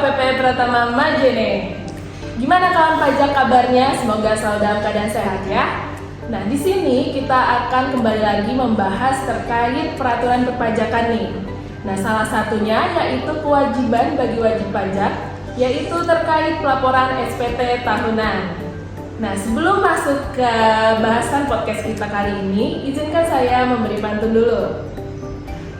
KPP Pratama Majene. Gimana kawan pajak kabarnya? Semoga selalu dalam keadaan sehat ya. Nah, di sini kita akan kembali lagi membahas terkait peraturan perpajakan nih. Nah, salah satunya yaitu kewajiban bagi wajib pajak, yaitu terkait pelaporan SPT tahunan. Nah, sebelum masuk ke bahasan podcast kita kali ini, izinkan saya memberi pantun dulu.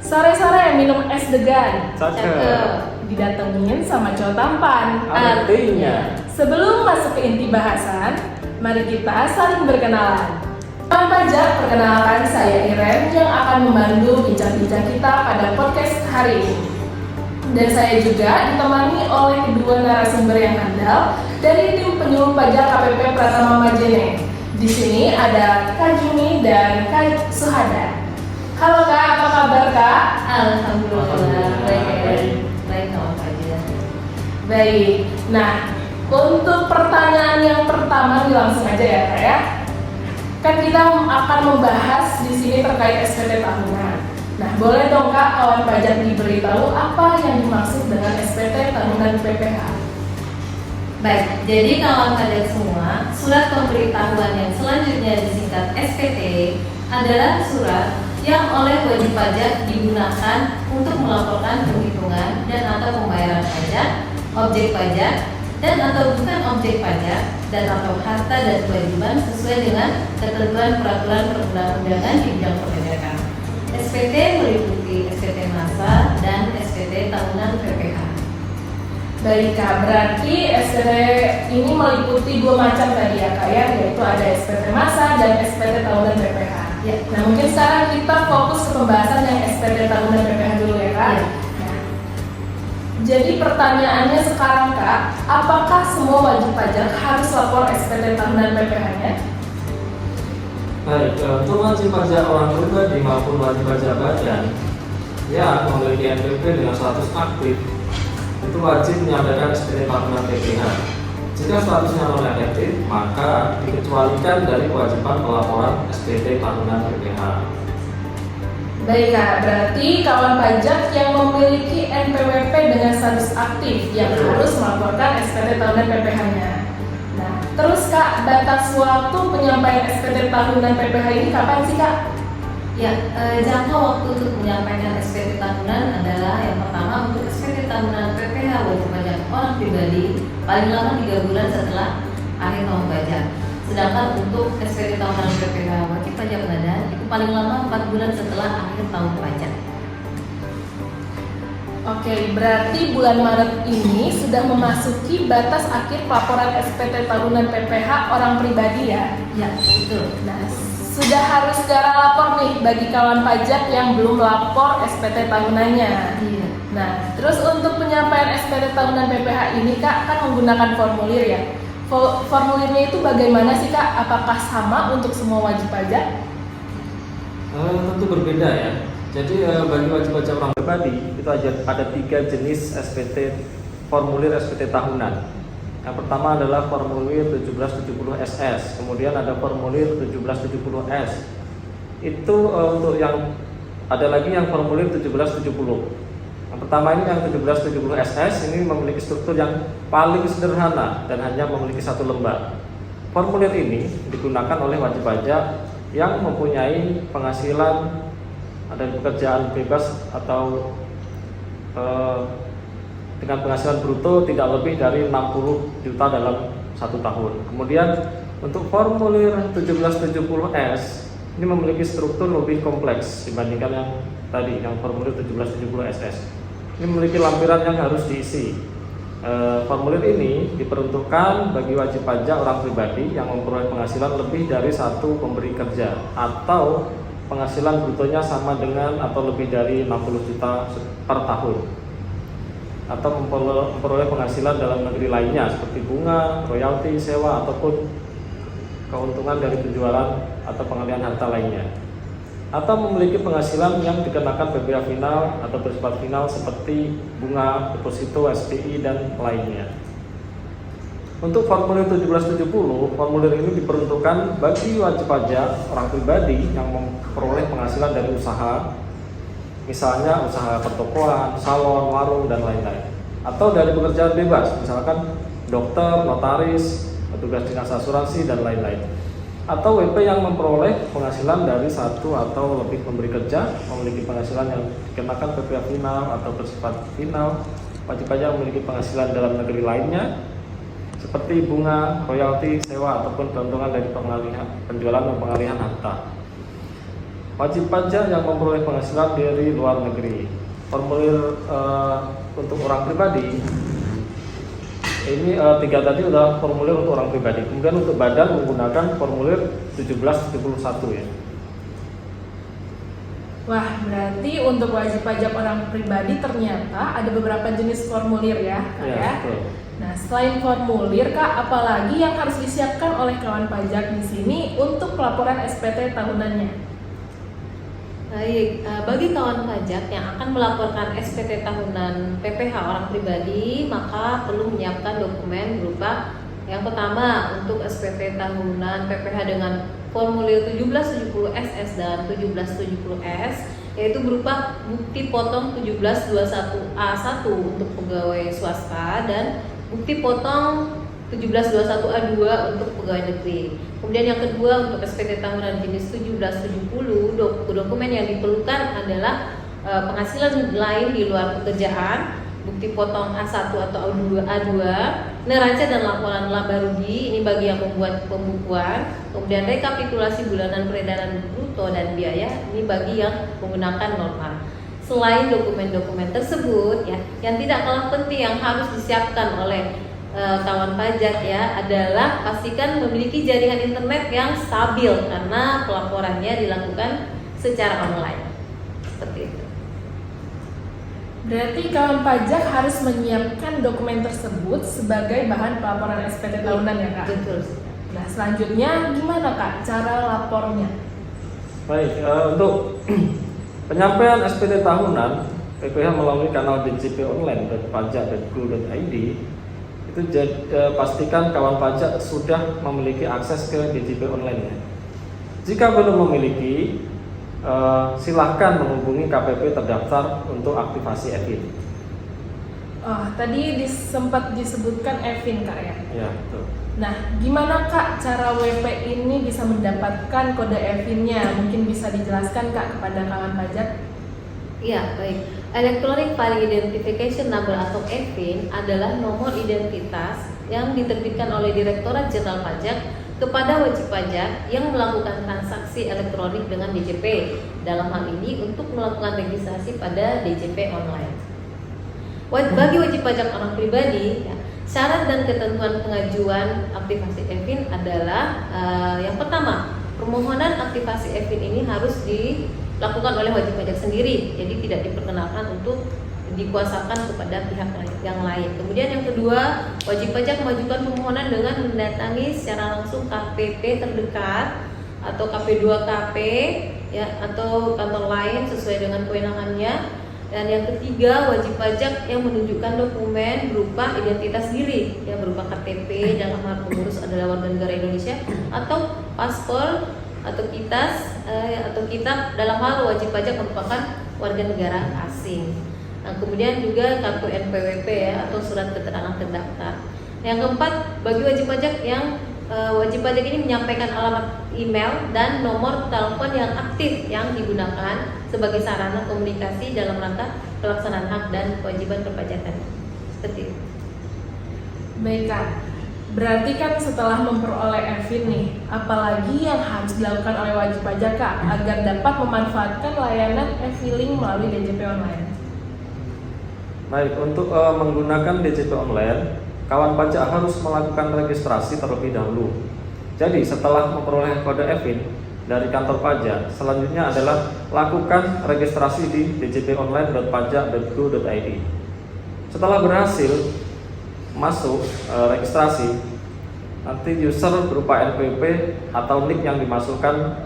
Sore-sore minum es degan, Cakep. didatengin sama cowok tampan. Artinya, Sebelum masuk ke inti bahasan, mari kita saling berkenalan. Kawan pajak, perkenalkan saya Iren yang akan membantu bincang-bincang kita pada podcast hari ini. Dan saya juga ditemani oleh kedua narasumber yang handal dari tim penyuluh pajak KPP Pratama Majene. Di sini ada Kak Juni dan Kak Suhada. Halo Kak, apa kabar Kak? Alhamdulillah, baik kawan pajak. Baik. Nah, untuk pertanyaan yang pertama langsung aja ya Kak ya. Kan kita akan membahas di sini terkait SPT tahunan. Nah, boleh dong Kak kawan pajak diberitahu apa yang dimaksud dengan SPT tahunan PPH? Baik, jadi kawan pajak semua, surat pemberitahuan yang selanjutnya disingkat SPT adalah surat yang oleh wajib pajak digunakan untuk melaporkan penghitungan dan atau pembayaran pajak, objek pajak, dan atau bukan objek pajak, dan atau harta dan kewajiban sesuai dengan ketentuan peraturan perundang-undangan di bidang perpajakan. SPT meliputi SPT masa dan SPT tahunan PPH. Baik Kak, berarti SPT ini meliputi dua macam tadi ya Kak ya, yaitu ada SPT masa dan SPT tahunan PPH. Ya. Nah, mungkin sekarang kita fokus ke pembahasan yang SPT tahunan PPH dulu ya Kak. Ya. Nah, jadi pertanyaannya sekarang Kak, apakah semua wajib pajak harus lapor SPT tahunan PPH-nya? baik, untuk wajib pajak orang pribadi maupun wajib pajak badan yang memiliki NPWP dengan status aktif itu wajib menyampaikan SPT tahunan PPH. Jika statusnya non-aktif, maka dikecualikan dari kewajiban pelaporan SPT tahunan PPH. Baik Kak, berarti kawan pajak yang memiliki NPWP dengan status aktif yang harus melaporkan SPT tahunan PPH-nya. Nah, terus Kak, batas waktu penyampaian SPT tahunan PPH ini kapan sih Kak? Ya, jangka waktu untuk menyampaikan SPT tahunan adalah yang pertama untuk SPT tahunan PPH wajib pajak orang pribadi paling lama 3 bulan setelah akhir tahun pajak. Sedangkan untuk SPT tahunan PPH wajib pajak badan itu paling lama 4 bulan setelah akhir tahun pajak. Oke, berarti bulan Maret ini sudah memasuki batas akhir pelaporan SPT tahunan PPH orang pribadi ya? Ya, betul. Nah, sudah harus segera lapor nih bagi kawan pajak yang belum lapor SPT tahunannya. Iya. Nah, terus untuk penyampaian SPT tahunan PPH ini Kak kan menggunakan formulir ya. Formulirnya itu bagaimana sih Kak? Apakah sama untuk semua wajib pajak? Tentu berbeda ya. Jadi bagi wajib pajak orang pribadi itu ada 3 jenis formulir SPT tahunan. Yang pertama adalah formulir 1770 SS, kemudian ada formulir 1770 S. Itu untuk yang ada lagi yang formulir 1770. Yang pertama ini yang 1770 SS ini memiliki struktur yang paling sederhana dan hanya memiliki 1 lembar. Formulir ini digunakan oleh wajib pajak yang mempunyai penghasilan ada pekerjaan bebas atau dengan penghasilan bruto tidak lebih dari 60 juta dalam 1 tahun. Kemudian untuk formulir 1770S ini memiliki struktur lebih kompleks dibandingkan yang tadi, yang formulir 1770 SS. Ini memiliki lampiran yang harus diisi. Formulir ini diperuntukkan bagi wajib pajak orang pribadi yang memperoleh penghasilan lebih dari 1 pemberi kerja atau penghasilan brutonya sama dengan atau lebih dari 60 juta per tahun, atau memperoleh penghasilan dalam negeri lainnya seperti bunga, royalti, sewa, ataupun keuntungan dari penjualan atau pengalihan harta lainnya, atau memiliki penghasilan yang dikenakan PPh final atau bersifat final seperti bunga, deposito, SPI, dan lainnya. Untuk formulir 1770, formulir ini diperuntukkan bagi wajib pajak orang pribadi yang memperoleh penghasilan dari usaha, misalnya usaha pertokoan, salon, warung, dan lain-lain. atau dari pekerjaan bebas, misalkan dokter, notaris, petugas dinas asuransi, dan lain-lain. Atau WP yang memperoleh penghasilan dari satu atau lebih pemberi kerja, memiliki penghasilan yang dikenakan PPh final atau bersifat final, wajib pajak memiliki penghasilan dalam negeri lainnya, seperti bunga, royalti, sewa, ataupun keuntungan dari penjualan dan pengalihan harta. Wajib pajak yang memperoleh penghasilan dari luar negeri. Formulir untuk orang pribadi, ini 3 tadi adalah formulir untuk orang pribadi. Kemudian untuk badan menggunakan formulir 1771 ya. Wah, berarti untuk wajib pajak orang pribadi ternyata ada beberapa jenis formulir ya, Kak ya. Betul. Nah, selain formulir, Kak, apalagi yang harus disiapkan oleh kawan pajak di sini untuk pelaporan SPT tahunannya? Baik, bagi kawan pajak yang akan melaporkan SPT tahunan PPh orang pribadi, maka perlu menyiapkan dokumen berupa yang pertama untuk SPT tahunan PPh dengan formulir 1770 SS dan 1770 S, yaitu berupa bukti potong 1721A1 untuk pegawai swasta dan bukti potong 1721A2 untuk pegawai negeri. Kemudian yang kedua untuk SPT tahunan jenis 1770, dokumen yang diperlukan adalah penghasilan lain di luar pekerjaan, bukti potong A1 atau A2, neraca dan laporan laba rugi, ini bagi yang membuat pembukuan, kemudian rekapitulasi bulanan peredaran bruto dan biaya, ini bagi yang menggunakan normal. Selain dokumen-dokumen tersebut ya, yang tidak kalah penting yang harus disiapkan oleh kawan pajak ya adalah pastikan memiliki jaringan internet yang stabil karena pelaporannya dilakukan secara online. Seperti itu. Berarti kawan pajak harus menyiapkan dokumen tersebut sebagai bahan pelaporan SPT tahunan ya, Kak? Betul. Nah, selanjutnya gimana, Kak, cara lapornya? Baik, untuk penyampaian SPT tahunan, PPh melalui kanal DJP online pajak.go.id itu pastikan kawan pajak sudah memiliki akses ke DJP online ya. Jika belum memiliki, silahkan menghubungi KPP terdaftar untuk aktivasi EVIN. Oh, tadi sempat disebutkan EVIN, Kak ya? Ya, betul. Nah, gimana, Kak, cara WP ini bisa mendapatkan kode EVIN-nya? Mungkin bisa dijelaskan, Kak, kepada kawan pajak? Iya, baik. Electronic Filing Identification Number atau EVIN adalah nomor identitas yang diterbitkan oleh Direktorat Jenderal Pajak kepada wajib pajak yang melakukan transaksi elektronik dengan DJP. Dalam hal ini untuk melakukan registrasi pada DJP online. Bagi wajib pajak orang pribadi, ya, syarat dan ketentuan pengajuan aktivasi EVIN adalah yang pertama, permohonan aktivasi EVIN ini harus dilakukan oleh wajib pajak sendiri, jadi tidak diperkenalkan untuk dikuasakan kepada pihak yang lain. Kemudian yang kedua, wajib pajak mengajukan permohonan dengan mendatangi secara langsung KPP terdekat atau KP2KP ya, atau kantor lain sesuai dengan kewenangannya. Dan yang ketiga, wajib pajak yang menunjukkan dokumen berupa identitas diri yang berupa KTP dalam hal pengurus adalah warga negara Indonesia atau paspor atau kitab dalam hal wajib pajak merupakan warga negara asing. Nah, kemudian juga kartu NPWP ya, atau surat keterangan terdaftar. Yang keempat, bagi wajib pajak yang wajib pajak ini menyampaikan alamat email dan nomor telepon yang aktif yang digunakan sebagai sarana komunikasi dalam rangka pelaksanaan hak dan kewajiban perpajakan. Seperti itu. Baik, Kak. Berarti kan setelah memperoleh EVIN nih, apalagi yang harus dilakukan oleh wajib pajak, Kak, agar dapat memanfaatkan layanan e-filing melalui DJP online? Baik, untuk menggunakan DJP online, kawan pajak harus melakukan registrasi terlebih dahulu. Jadi setelah memperoleh kode EVIN dari kantor pajak, selanjutnya adalah lakukan registrasi di djponline.pajak.go.id. Setelah berhasil masuk registrasi, nanti user berupa NPWP atau NIK yang dimasukkan,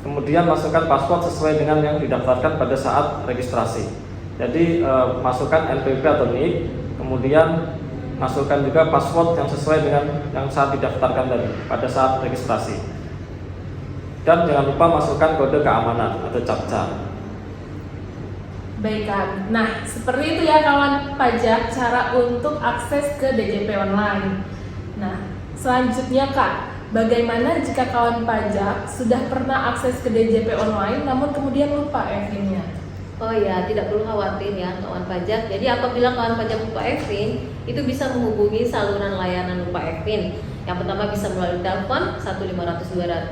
kemudian masukkan password sesuai dengan yang didaftarkan pada saat registrasi. Jadi masukkan NPWP atau NIK, kemudian masukkan juga password yang sesuai dengan yang saat didaftarkan tadi pada saat registrasi. Dan jangan lupa masukkan kode keamanan atau CAPTCHA. Baik Kak. Nah, seperti itu ya kawan pajak cara untuk akses ke DJP online. Nah, selanjutnya Kak, bagaimana jika kawan pajak sudah pernah akses ke DJP online namun kemudian lupa e-filingnya? Oh ya, tidak perlu khawatir ya kawan pajak. Jadi apabila kawan pajak lupa e-filling, itu bisa menghubungi saluran layanan lupa e-filling. Yang pertama bisa melalui telepon 1-500-200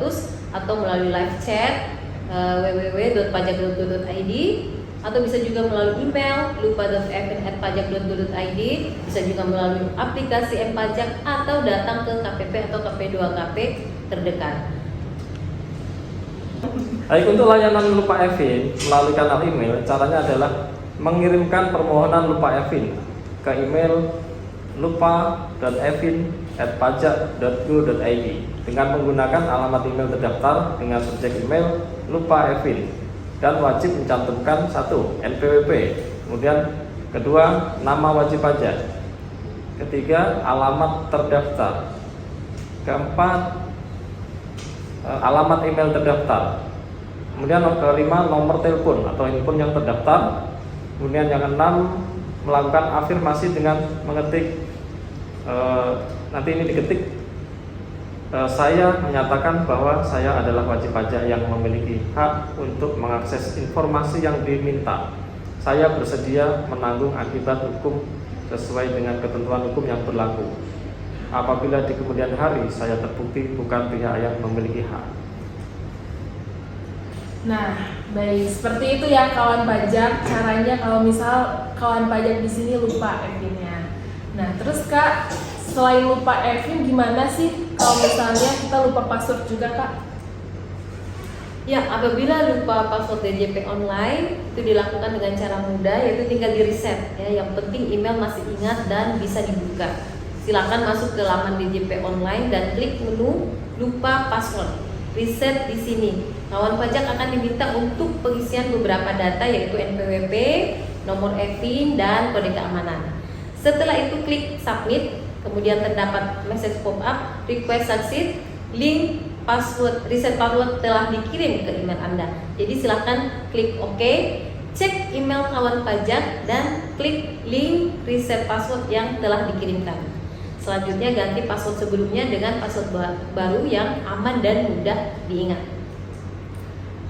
atau melalui live chat www.pajak.go.id, atau bisa juga melalui email lupa.fn@pajak.go.id, bisa juga melalui aplikasi M-Pajak atau datang ke KPP atau KP2KP terdekat. Baik, untuk layanan lupa e-filling melalui kanal email, caranya adalah mengirimkan permohonan lupa e-filling ke email lupa.efin@pajak.go.id dengan menggunakan alamat email terdaftar dengan subjek email lupa e-filling, dan wajib mencantumkan 1. NPWP, kemudian kedua nama wajib pajak, ketiga alamat terdaftar, keempat alamat email terdaftar, kemudian kelima nomor telepon atau handphone yang terdaftar, kemudian yang keenam melakukan afirmasi dengan mengetik nanti ini diketik saya menyatakan bahwa saya adalah wajib pajak yang memiliki hak untuk mengakses informasi yang diminta. Saya bersedia menanggung akibat hukum sesuai dengan ketentuan hukum yang berlaku. Apabila di kemudian hari saya terbukti bukan pihak yang memiliki hak. Nah, baik, seperti itu ya kawan pajak caranya kalau misal kawan pajak di sini lupa e-filingnya. Nah, terus Kak, selain lupa e-filing gimana sih kalau misalnya kita lupa password juga Kak? Ya, apabila lupa password DJP online itu dilakukan dengan cara mudah, yaitu tinggal di reset ya. Yang penting email masih ingat dan bisa dibuka. Silakan masuk ke laman DJP online dan klik menu lupa password. Reset di sini. Kawan pajak akan diminta untuk pengisian beberapa data yaitu NPWP, nomor e-filling dan kode keamanan. Setelah itu klik submit, kemudian terdapat message pop-up request succeed, link password reset password telah dikirim ke email Anda. Jadi silakan klik OK, cek email kawan pajak dan klik link reset password yang telah dikirimkan. Selanjutnya ganti password sebelumnya dengan password baru yang aman dan mudah diingat.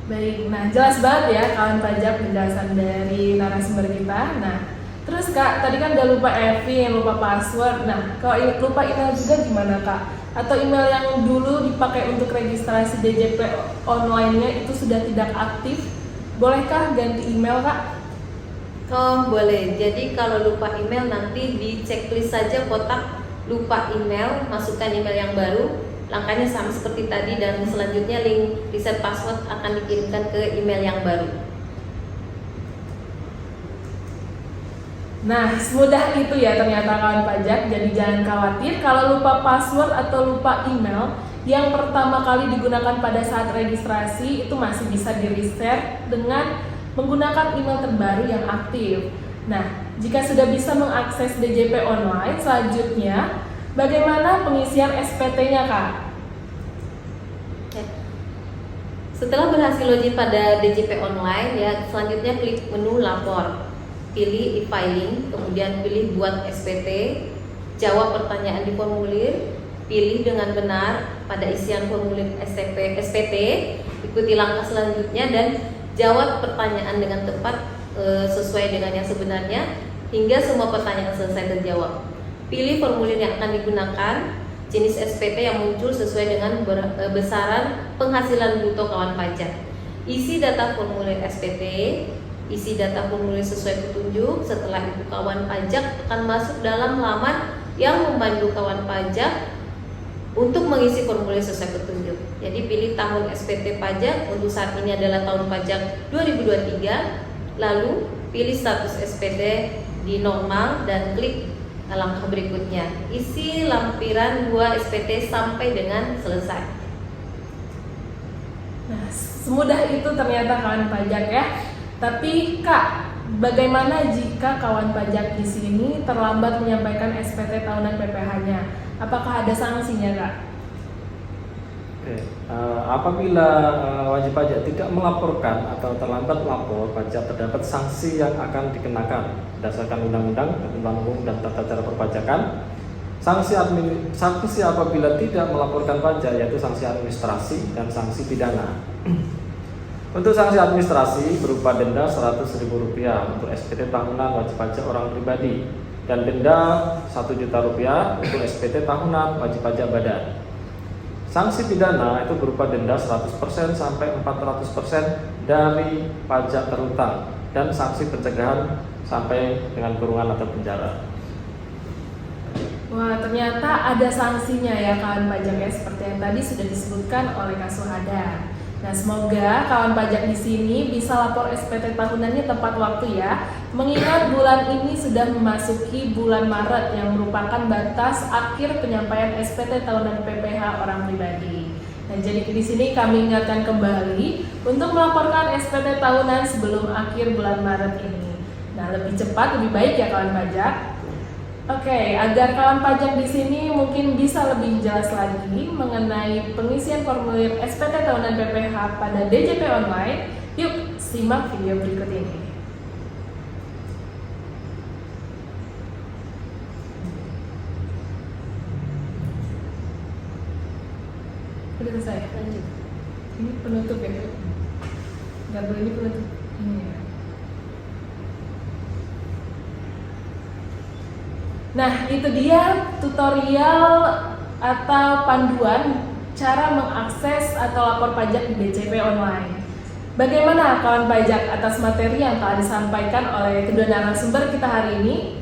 Baik, nah jelas banget ya kawan pajak penjelasan dari narasumber kita. Nah, terus Kak, tadi kan udah lupa e-filling, lupa password. Nah, kalau lupa email juga gimana Kak? Atau email yang dulu dipakai untuk registrasi DJP online-nya itu sudah tidak aktif? Bolehkah ganti email Kak? Oh boleh, jadi kalau lupa email nanti di checklist saja kotak lupa email, masukkan email yang baru. Langkahnya sama seperti tadi dan selanjutnya link reset password akan dikirimkan ke email yang baru. Nah, semudah itu ya ternyata kawan pajak. Jadi jangan khawatir kalau lupa password atau lupa email yang pertama kali digunakan pada saat registrasi itu masih bisa di-reset dengan menggunakan email terbaru yang aktif. Nah, jika sudah bisa mengakses DJP online, selanjutnya bagaimana pengisian SPT-nya, Kak? Setelah berhasil login pada DJP online, ya selanjutnya klik menu lapor, pilih e-filing, kemudian pilih buat SPT, jawab pertanyaan di formulir, pilih dengan benar pada isian formulir SPT, ikuti langkah selanjutnya dan jawab pertanyaan dengan tepat sesuai dengan yang sebenarnya hingga semua pertanyaan selesai terjawab. Pilih formulir yang akan digunakan, jenis SPT yang muncul sesuai dengan besaran penghasilan bruto kawan pajak. Isi data formulir SPT, isi data formulir sesuai petunjuk. Setelah itu kawan pajak akan masuk dalam laman yang membantu kawan pajak untuk mengisi formulir sesuai petunjuk. Jadi pilih tahun SPT pajak, untuk saat ini adalah tahun pajak 2023. Lalu pilih status SPT di normal dan klik langkah berikutnya. Isi lampiran 2 SPT sampai dengan selesai. Nah, semudah itu ternyata kawan pajak ya. Tapi Kak, bagaimana jika kawan pajak di sini terlambat menyampaikan SPT tahunan PPh-nya? Apakah ada sanksinya, Kak? Oke. Apabila wajib pajak tidak melaporkan atau terlambat lapor pajak, terdapat sanksi yang akan dikenakan berdasarkan undang-undang, ketentuan umum dan tata cara perpajakan. Sanksi apabila tidak melaporkan pajak yaitu sanksi administrasi dan sanksi pidana. Untuk sanksi administrasi berupa denda Rp100.000 untuk SPT tahunan wajib pajak orang pribadi dan denda Rp1.000.000 untuk SPT tahunan wajib pajak badan. Sanksi pidana itu berupa denda 100% sampai 400% dari pajak terhutang dan sanksi pencegahan sampai dengan kurungan atau penjara. Wah, ternyata ada sanksinya ya kawan pajak ya, seperti yang tadi sudah disebutkan oleh Kak Suhada. Nah, semoga kawan pajak di sini bisa lapor SPT tahunannya tepat waktu ya. Mengingat bulan ini sudah memasuki bulan Maret yang merupakan batas akhir penyampaian SPT tahunan PPh orang pribadi. Nah, jadi di sini kami ingatkan kembali untuk melaporkan SPT tahunan sebelum akhir bulan Maret ini. Nah, lebih cepat lebih baik ya kawan pajak. Oke, agar kawan pajak di sini mungkin bisa lebih jelas lagi mengenai pengisian formulir SPT tahunan PPh pada DJP online, yuk simak video berikut ini. Udah selesai? Lanjut. Ini penutup ya? Nggak boleh ini penutup. Ini ya. Nah, itu dia tutorial atau panduan cara mengakses atau lapor pajak di DJP online. Bagaimana kawan pajak atas materi yang telah disampaikan oleh kedua narasumber kita hari ini?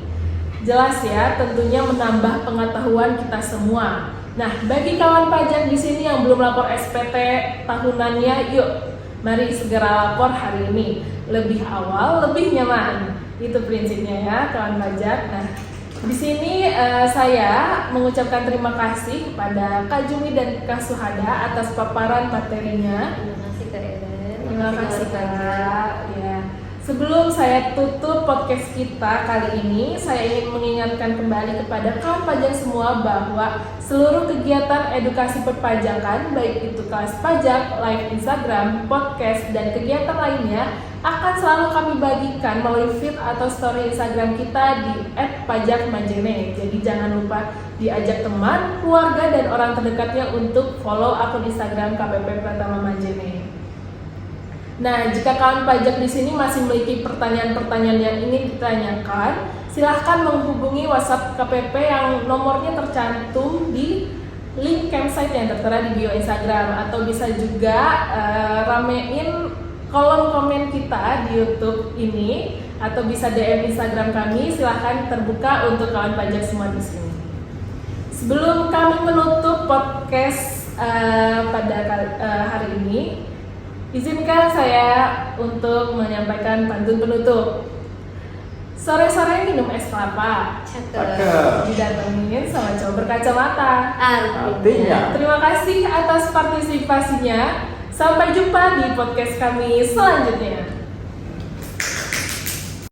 Jelas ya, tentunya menambah pengetahuan kita semua. Nah, bagi kawan pajak di sini yang belum lapor SPT tahunannya, yuk mari segera lapor hari ini. Lebih awal, lebih nyaman. Itu prinsipnya ya, kawan pajak. Nah, di sini saya mengucapkan terima kasih kepada Kak Jumi dan Kak Suhada atas paparan materinya. Terima kasih Kak Eden. Terima kasih Kak. Ya. Sebelum saya tutup podcast kita kali ini, saya ingin mengingatkan kembali kepada kawan pajak semua bahwa seluruh kegiatan edukasi perpajakan, baik itu kelas pajak, live Instagram, podcast, dan kegiatan lainnya akan selalu kami bagikan melalui feed atau story Instagram kita di @pajakmajene. Jadi jangan lupa diajak teman, keluarga, dan orang terdekatnya untuk follow akun Instagram KPP Pratama Majene. Nah, jika kawan pajak di sini masih memiliki pertanyaan-pertanyaan yang ingin ditanyakan, silahkan menghubungi WhatsApp KPP yang nomornya tercantum di link campsite yang tertera di bio Instagram, atau bisa juga ramein kolom komen kita di YouTube ini, atau bisa DM Instagram kami. Silahkan terbuka untuk kawan pajak semua di sini. Sebelum kami menutup podcast pada hari ini, izinkan saya untuk menyampaikan pantun penutup. Sore-sore minum es kelapa, Cakep. didatengin sama cowok berkacamata. Artinya. Terima kasih atas partisipasinya. Sampai jumpa di podcast kami selanjutnya.